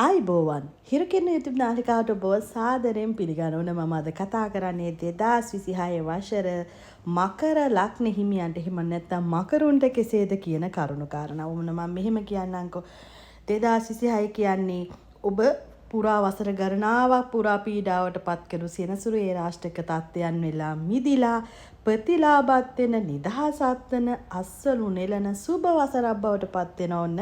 ආයිබෝවන් හිරකෙන්න YouTube නාලිකාවට ඔබ සාදරයෙන් පිළිගන්නවා. මම අද කතා කරන්නේ 2026 වසර මකර ලග්න හිමියන්ට එහෙම නැත්නම් මකරුන්ට කෙසේද කියන කරුණු කාරණා. මම මෙහෙම කියන්නම්කෝ. 2026 කියන්නේ ඔබ පුරා වසර ගණනාවක් පුරා පීඩාවට පත් කරන සෙනසුරු ඒ රාෂ්ට්‍රක තත්ත්වයන් වෙලා මිදිලා ප්‍රතිලාභත් වෙන නිදහසත් වෙන අස්සලු නෙලන සුබ වසරක් බවට පත් වෙන ඕන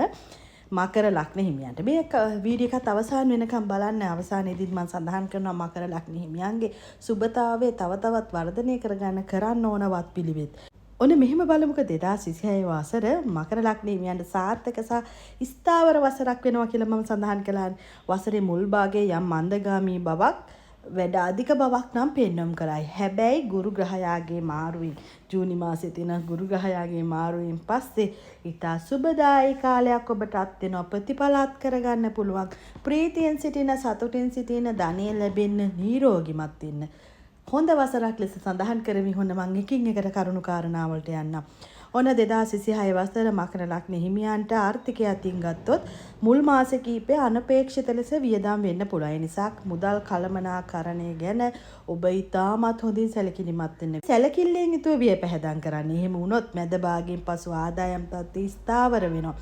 මකර ලග්න හිමියන්ට මේ වීඩියෝ එකත් අවසාන වෙනකම් බලන්න. අවසානයේදී මම සඳහන් කරනවා මකර ලග්න හිමියන්ගේ සුබතාවය තව තවත් වර්ධනය කරගන්න කරන්න ඕනවත් පිළිවෙත්. ඔන්න මෙහෙම බලමුකෝ 2026 වසර මකර ලග්න හිමියන්ට සාර්ථක සහ ස්ථාවර වසරක් වෙනවා කියලා මම සඳහන් කළා. වසරේ මුල් භාගයේ යම් මන්දගාමී බවක් වැඩ අධික බවක් නම් පෙන්වම් කරයි. හැබැයි ගුරු ග්‍රහයාගේ මාරුවෙන් ජූනි මාසයේ තියෙන ගුරු ග්‍රහයාගේ මාරුවෙන් පස්සේ ඊට සුබදායි කාලයක් ඔබට අත් වෙනවා. ප්‍රතිඵලත් කරගන්න පුළුවන්. ප්‍රීතියෙන් සිටින සතුටින් සිටින ධනෙ ලැබෙන්න නිරෝගිමත් වෙන්න හොඳ වසරක් ලෙස සඳහන් කරමි. හොන්න මම එකින් එකට කරුණු කාරණා වලට යන්නම්. ඔන්න 2026 වසර මකර ලග්න හිමියන්ට ආර්ථිකය අතින් ගත්තොත් මුල් මාස කිහිපය අනපේක්ෂිත ලෙස වියදම් වෙන්න පුළුවන්. ඒ නිසා මුදල් කළමනාකරණය ගැන ඔබ ඉතාමත් හොඳින් සැලකිලිමත් වෙන්න. සැලකිල්ලෙන් යුතුව විය පැහැදම් කරන්න. එහෙම වුණොත් මැද භාගයෙන් පසු ආදායම් තත්ත්වය ස්ථාවර වෙනවා.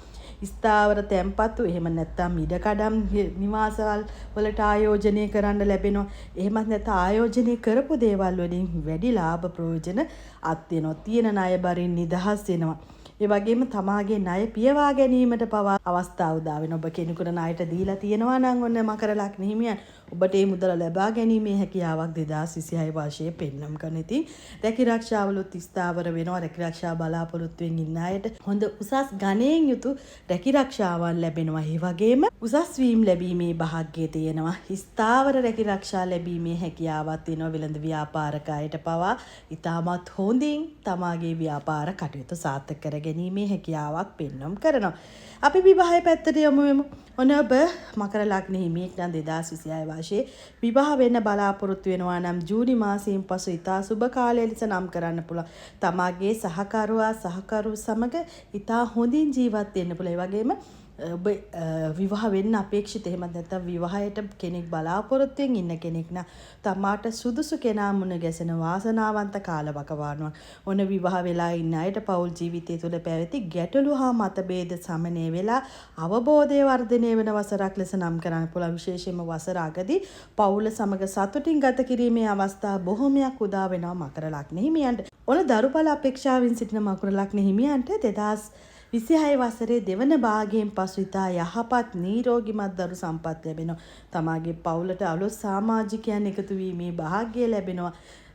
ස්ථාවර තැන්පතු එහෙම නැත්නම් ඉඩකඩම් නිවාසවල වලට ආයෝජනය කරන්න ලැබෙනවා. එහෙමත් නැත්නම් ආයෝජනය කරපු දේවල් වලින් වැඩි ලාභ ප්‍රයෝජන අත් වෙනවා. තියෙන ණය බරින් නිදහස් වෙනවා. ඒ වගේම තමාගේ ණය පියවා ගැනීමට පවා අවස්ථාව උදා වෙනවා. ඔබ කෙනෙකුට ණයට දීලා තියෙනවා නම් ඔන්න මකර ලග්න හිමියන් ඔබට මේ මුදල ලබා ගැනීමේ හැකියාවක් 2026 වර්ෂයේ පෙන්වම් කරන ඉතින් රැකිරක්ෂාවලුත් ස්ථාවර වෙනවා. රැකිරක්ෂා බලාපොරොත්තුෙන් ඉන්න අයට හොඳ උසස් ගණයෙන් යුතු රැකිරක්ෂාවන් ලැබෙනවා. ඒ වගේම උසස් වීම ලැබීමේ වාසනාව තියෙනවා. ස්ථාවර රැකිරක්ෂා ලැබීමේ හැකියාවක් තියෙනවා. වෙළඳ ව්‍යාපාරික අයට පවා ඉතාමත් හොඳින් තමාගේ ව්‍යාපාර කටයුතු සාර්ථක කර ගැනීමේ හැකියාවක් පෙන්වම් කරනවා. අපි විවාහය පැත්තට යමු. ඔන්න ඔබ මකර ලග්න හිමියෙක් නම් 2026 වර්ෂයේ විවාහ වෙන්න බලාපොරොත්තු වෙනවා නම් ජූනි මාසයෙන් පසු ඉතා සුබ කාලය ලෙස නම් කරන්න පුළුවන්. තමාගේ සහකරු සමග ඉතා හොඳින් ජීවත් වෙන්න පුළුවන්. ඒ වගේම ඔබ විවාහ වෙන්න අපේක්ෂිත එහෙම නැත්නම් විවාහයට කෙනෙක් බලාපොරොත්තුෙන් ඉන්න කෙනෙක් නම් තමාට සුදුසු කෙනා මුණ ගැසෙන වාසනාවන්ත කාලවකවානුවක්. ඔන්න විවාහ වෙලා ඉන්න අයට පෞල් ජීවිතය තුළ පැවති ගැටලු හා මතභේද සමනය වෙලා අවබෝධය වර්ධනය වෙන වසරක් ලෙස නම් කරන්න පුළුවන්. විශේෂයෙන්ම වසර අගදී පෞල සමග සතුටින් ගත කිරීමේ අවස්ථා බොහෝමයක් උදා වෙනවා මකර ලග්න හිමියන්ට. ඔන්න දරුඵල අපේක්ෂාවෙන් සිටින මකර ලග්න හිමියන්ට 2026 වසරේ දෙවන භාගයෙන් පසු ඉතා යහපත් නිරෝගිමත් දරු සම්පත් ලැබෙනවා. තමාගේ පවුලට අලුත් සමාජිකයන් එකතු වීමේ වාසනාව ලැබෙනවා.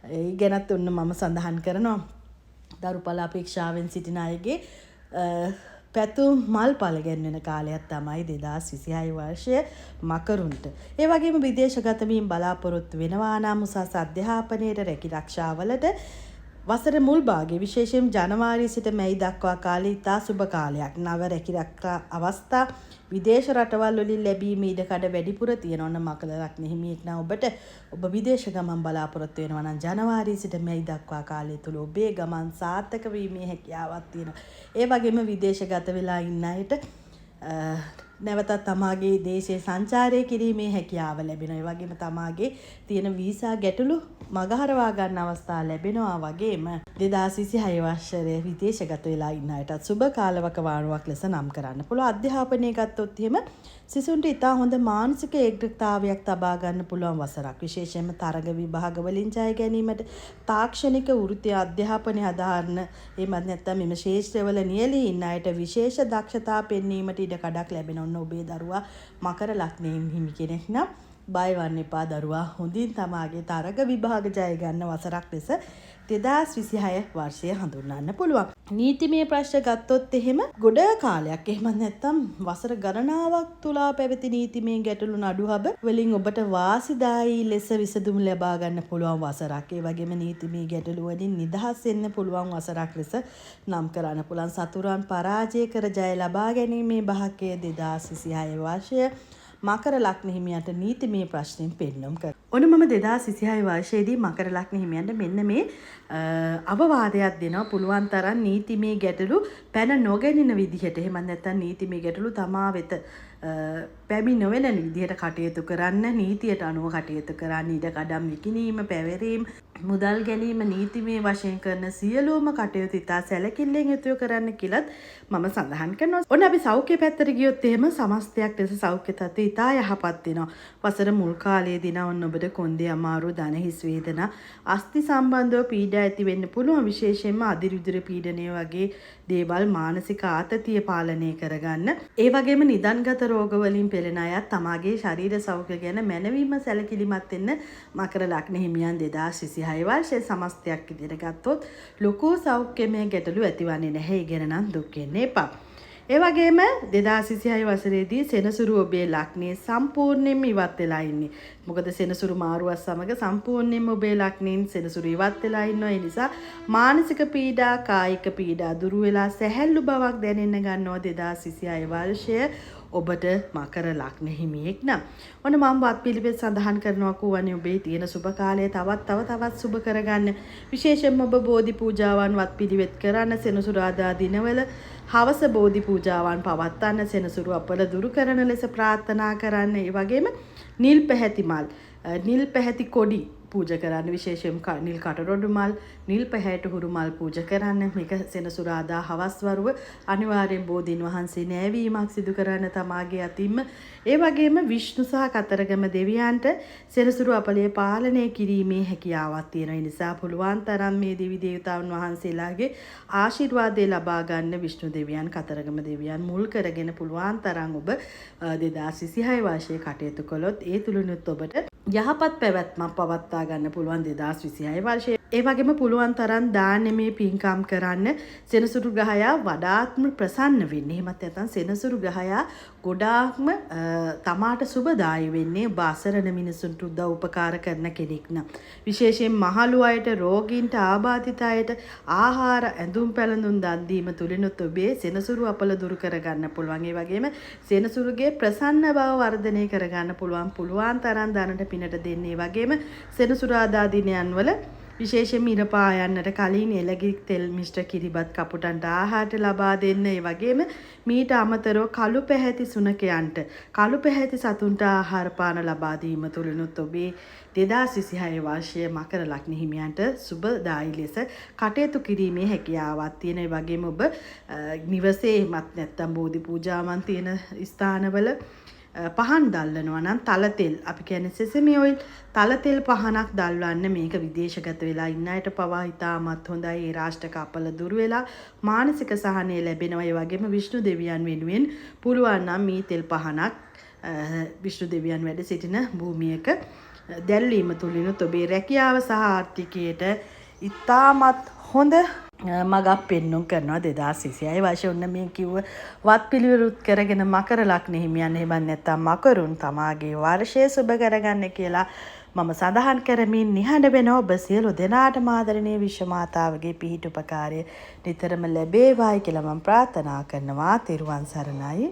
ඒ ගැනත් ඔන්න මම සඳහන් කරනවා. දරුඵල අපේක්ෂාවෙන් සිටින අයගේ පැතුම් මල් පල ගැන්වෙන කාලයක් තමයි 2026 වර්ෂය මකරුන්ට. ඒ වගේම විදේශගත වීම බලාපොරොත්තු වෙනවා නම් උසස් අධ්‍යාපනයේ රැකිරක්ෂාවලට වසර මුල් භාගයේ විශේෂයෙන් ජනවාරි සිට මැයි දක්වා කාලය ඉතා සුබ කාලයක්. නව රැකිරක්ෂා අවස්ථා විදේශ රටවල් වලින් ලැබීමේ ඉඩකඩ වැඩිපුර තියෙනවා. නම් මකර ලග්න හිමියෙක් නම් ඔබ විදේශ ගමන් බලාපොරොත්තු වෙනවා නම් ජනවාරි සිට මැයි දක්වා කාලය තුල ඔබේ ගමන් සාර්ථක වීමේ හැකියාවක් තියෙනවා. ඒ වගේම විදේශගත වෙලා ඉන්න අයට නැවතත් තමාගේ දේශයේ සංචාරය කිරීමේ හැකියාව ලැබෙනවා. ඒ වගේම තමාගේ තියෙන වීසා ගැටලු මගහරවා ගන්න අවස්ථා ලැබෙනවා. වගේම 2026 වසරේ විදේශගත වෙලා ඉන්න අයටත් සුබ කාලවකවානුවක් ලෙස නම් කරන්න පුළුවන්. අධ්‍යාපනය ගත්තොත් එහෙම සිසුන්ට ඉතා හොඳ මානසික ඒකග්‍රතාවයක් තබා ගන්න පුළුවන් වසරක්. විශේෂයෙන්ම තරග විභාග වලින් ජය ගැනීමට තාක්ෂණික වෘත්ති අධ්‍යාපනය හදාරන එහෙමත් නැත්නම් මෙම ශාස්ත්‍රවල නියැලී ඉන්න අයට විශේෂ දක්ෂතා පෙන්වීමට ඉඩ කඩක් ලැබෙනවා. ඔබේ දරුවා මකර ලග්නයෙන් හිමි කෙනෙක් නම් බය වෙන්න එපා. දරුවා හොඳින් තමාගේ තරග විභාග ජය ගන්න වසරක් ලෙස 2026 වර්ෂය හඳුන්වන්න පුළුවන්. නීතිමය ප්‍රශ්න ගත්තොත් එහෙම ගොඩ කාලයක් එහෙමත් නැත්නම් වසර ගණනාවක් තුලා පැවති නීතිමය ගැටලු නඩුහබ වලින් ඔබට වාසිදායී ලෙස විසඳුම් ලබා ගන්න පුළුවන් වසරක්. ඒ වගේම නීතිමය ගැටලු වලින් නිදහස් වෙන්න පුළුවන් වසරක් ලෙස නම් කරන්න පුළුවන්. සතුරන් පරාජය කර ජය ලබා ගැනීමේ භාග්‍යය 2026 වර්ෂය මකර ලග්න හිමියන්ට නීතිමය ප්‍රශ්නෙන් පෙන්වම් කරනවා. ඔන්න මම 2026 වර්ෂයේදී මකර ලග්න හිමියන්ට මෙන්න මේ අවවාදයක් දෙනවා. පුළුවන් තරම් නීතිමය ගැටලු පැන නොගැනෙන විදිහට එහෙම නැත්නම් නීතිමය ගැටලු තමා වෙත පැමි නොවෙන විදිහට කටයුතු කරන්න, නීතියට අනුව කටයුතු කරන්න, ඉඩ කඩම් විකිණීම, පැවරීම, මුදල් ගැනීම නීතිමය වශයෙන් කරන සියලුම කටයුතු ඉතා සැලකිල්ලෙන් යුතුව කරන්න කියලත් මම සඳහන් කරනවා. ඔන්න අපි සෞඛ්‍ය පැත්තට ගියොත් එහෙම සමස්තයක් ලෙස සෞඛ්‍ය තත්ත්වය ඉතා යහපත් වෙනවා. වසර මුල් කාලයේදී නම් ඔබට කොන්දේ අමාරු, දන හිස් වේදනා, අස්ථි සම්බන්ධව පීඩා ඇති වෙන්න පුළුවන්. විශේෂයෙන්ම අදිරුධිර පීඩනය වගේ දේවල්, මානසික ආතතිය පාලනය කරගන්න. ඒ වගේම නිදන්ගත රෝග වලින් පෙළෙන අයත් තමාගේ ශරීර සෞඛ්‍ය ගැන මැනවින්ම සැලකිලිමත් වෙන්න මකර ලග්න හිමියන් 2026 වර්ෂයේ සමස්තයක් විදිහට ගත්තොත් ලොකු සෞඛ්‍යමය ගැටලු ඇතිවන්නේ නැහැ. ඒ ගැන නම් දුක් වෙන්න එපා. ඒ වගේම 2026 වසරේදී සෙනසුරු ඔබේ ලග්නයේ සම්පූර්ණයෙන්ම ඉවත් වෙලා ඉන්නේ. මොකද සෙනසුරු මාරුවත් සමග සම්පූර්ණයෙන්ම ඔබේ ලග්නයෙන් සෙනසුරු ඉවත් වෙලා ඉන්නවා. ඒ නිසා මානසික පීඩා, කායික පීඩා දුරු වෙලා සැහැල්ලු බවක් දැනෙන්න ගන්නවා 2026 වර්ෂය ඔබට මකර ලග්න හිමියෙක් නම්. ඔන්න මම වත් පිළිවෙත් සඳහන් කරනවා කෝවනේ ඔබේ තියෙන සුබ කාලය තවත් සුබ කරගන්න. විශේෂයෙන්ම ඔබ බෝධි පූජාවන් වත් පිළිවෙත් කරන්න, සෙනසුරාදා දිනවල හවස බෝධි පූජාවන් පවත්වන්න, සෙනසුරු අපල දුරු කරන ලෙස ප්‍රාර්ථනා කරන්න. ඒ වගේම නිල් පැහැති මල්, නිල් පැහැති කොඩි පූජා කරන්න. විශේෂයෙන් නිල් කටරොඩු මල්, නිල් පැහැයට හුරු මල් පූජා කරන්න. මේක සෙනසුරාදා හවස් වරුව අනිවාර්යෙන් බෝධීන් වහන්සේ නෑවීමක් සිදු කරන්න තමාගේ අතින්ම. ඒ වගේම විෂ්ණු සහ කතරගම දෙවියන්ට සෙනසුරු අපලය පාලනය කිරීමේ හැකියාවක් තියෙනවා. ඒ නිසා පුළුවන් තරම් මේ දෙවි දේවතාවුන් වහන්සේලාගේ ආශිර්වාදය ලබා ගන්න විෂ්ණු දෙවියන්, කතරගම දෙවියන් මුල් කරගෙන පුළුවන් තරම් ඔබ 2026 වර්ෂයේ කටයුතු කළොත් ඒ තුලිනුත් ඔබට යහපත් පැවැත්මක් පවත්වා ගන්න පුළුවන් 2026 වර්ෂයේ. ඒ වගේම පුළුවන් තරම් දානමය පින්කම් කරන්න. සෙනසුරු ග්‍රහයා වඩාත්ම ප්‍රසන්න වෙන්නේ. එහෙමත් නැත්නම් සෙනසුරු ග්‍රහයා ගොඩාක්ම තමාට සුබදායි වෙන්නේ බාසරණ මිනිසුන්ට උදව් උපකාර කරන කෙනෙක් නම්. විශේෂයෙන් මහලු අයට, රෝගීන්ට, ආබාධිත අයට ආහාර, ඇඳුම් පැළඳුම් දන් දීම තුලිනුත් ඔබේ සෙනසුරු අපල දුරු කරගන්න පුළුවන්. ඒ වගේම සෙනසුරුගේ ප්‍රසන්න බව වර්ධනය කරගන්න පුළුවන් තරම් දනට පිනට දෙන්නේ. වගේම සෙනසුරාදා දිනයන් වල විශේෂයෙන්ම ඉර පායන්නට කලින් එළගිරි තෙල් මිශ්‍ර කිරිබත් කපුටන්ට ආහාරට ලබා දෙන්න. ඒ වගේම මීට අමතරව කළු පැහැති සුනකයන්ට, කළු පැහැති සතුන්ට ආහාර පාන ලබා දීම තුලිනුත් ඔබේ 2026 වර්ෂයේ මකර ලග්න හිමියන්ට සුබදායි ලෙස කටයුතු කිරීමේ හැකියාවක් තියෙන. ඒ වගේම ඔබ නිවසේ එමත් නැත්නම් බෝධි පූජාවන් තියෙන ස්ථානවල පහන් දල්වනවා නම් තල තෙල්, අපි කියන්නේ සෙසමි ඔයිල්, තල තෙල් පහනක් දල්වන්න. මේක විදේශගත වෙලා ඉන්න අයට පවා ඉතාමත් හොඳයි. ඒ රාෂ්ටක අපල දුර වෙලා මානසික සහනය ලැබෙනවා. ඒ වගේම විෂ්ණු දෙවියන් වෙනුවෙන් පුළුවන් නම් මේ තෙල් පහනක් විෂ්ණු දෙවියන් වැඩ සිටින භූමියක දැල්වීම තුලිනුත් ඔබේ රැකියාව සහ ආර්ථිකයට ඉතාමත් හොඳ මගක් පෙන්නුම් කරනවා 2026 වර්ෂය. ඔන්න මේ කිව්ව වත් පිළිවෙලුත් කරගෙන මකර ලග්න හිමියන් එහෙම නැත්නම් මකරුන් තමාගේ වර්ෂය සුබ කරගන්න කියලා මම සඳහන් කරමින් නිහඬ වෙනවා. ඔබ සියලු දෙනාටම ආදරණීය විශ්ව මාතාවගේ පිහිට උපකාරය නිතරම ලැබේවායි කියලා මම ප්‍රාර්ථනා කරනවා. තෙරුවන් සරණයි.